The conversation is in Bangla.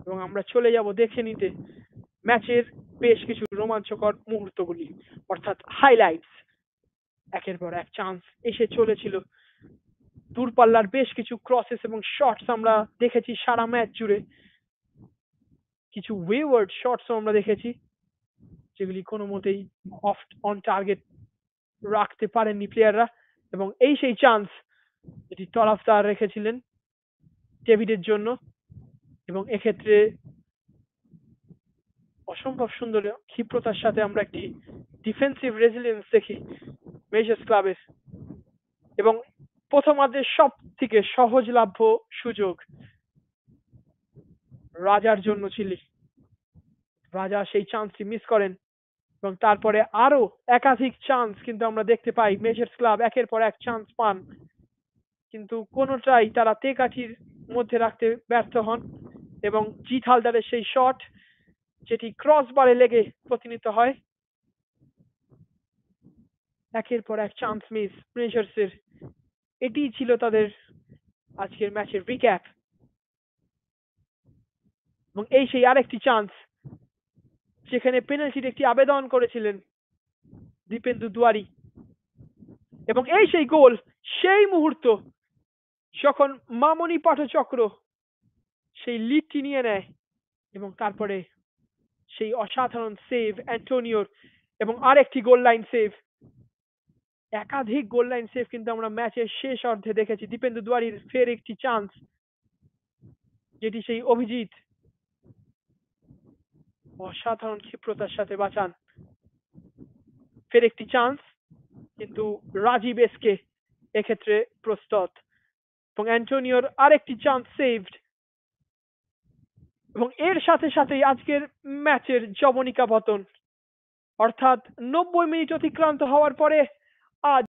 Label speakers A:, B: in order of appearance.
A: এবং আমরা চলে যাব দেখে নিতে ম্যাচের বেশ কিছু রোমাঞ্চকর মুহূর্তগুলি, অর্থাৎ হাইলাইটস। একের পর এক চান্স এসে চলেছিল, দূরপাল্লার বেশ কিছু ক্রসেস এবং শটস আমরা দেখেছি সারা ম্যাচ জুড়ে। কিছু ওয়েওয়ার্ড শটসও আমরা দেখেছি, যেগুলি কোনো মতেই অন টার্গেট রাখতে পারেননি প্লেয়াররা। এবং এই সেই চান্স যেটি তরফদার রেখেছিলেন ডেভিডের জন্য, এবং এক্ষেত্রে অসম্ভব সুন্দর ক্ষিপ্রতার সাথে আমরা একটি ডিফেন্সিভ রেজিলিয়েন্স দেখি মেজর্স ক্লাবের। এবং প্রথমার্ধের সব থেকে সহজলভ্য সুযোগ রাজার জন্য ছিল। রাজা সেই চান্সটি মিস করেন, এবং তারপরে আরো একাধিক চান্স কিন্তু আমরা দেখতে পাই মেজর্স ক্লাব একের পর এক চান্স পান, কিন্তু কোনোটাই তারা তেকাঠির মধ্যে রাখতে ব্যর্থ হন। এবং জিত হালদারের সেই শট যেটি ক্রস বারে লেগে প্রতিনিধিত হয়। একের পর এক চান্স মিস মেজর্সের। এটি ছিল তাদের আজকের ম্যাচের রিক্যাপ। এবং এই সেই আরেকটি চান্স যেখানে পেনাল্টির একটি আবেদন করেছিলেন দীপেন্দু দুয়ারি। এবং এই সেই গোল, সেই মুহূর্ত যখন মামনি পাঠচক্র সেই লিডটি নিয়ে নেয়, এবং তারপরে সেই অসাধারণ সেভ অ্যান্টোনিওর, এবং আরেকটি গোল লাইন সেভ। একাধিক গোল লাইন সেভ কিন্তু আমরা ম্যাচের শেষ অর্ধে দেখেছি। দীপেন্দু দুয়ারির ফের একটি চান্স, যেটি সেই অভিজিৎ অসাধারণ ক্ষিপ্রতার সাথে বাঁচান। ফের একটি চান্স, কিন্তু রাজীব এসকে এক্ষেত্রে প্রস্তুত, এবং অ্যান্টোনিওর আরেকটি চান্স সেভড। এবং এর সাথে সাথেই আজকের ম্যাচের জবনিকা পতন, অর্থাৎ 90 মিনিট অতিক্রান্ত হওয়ার পরে আজ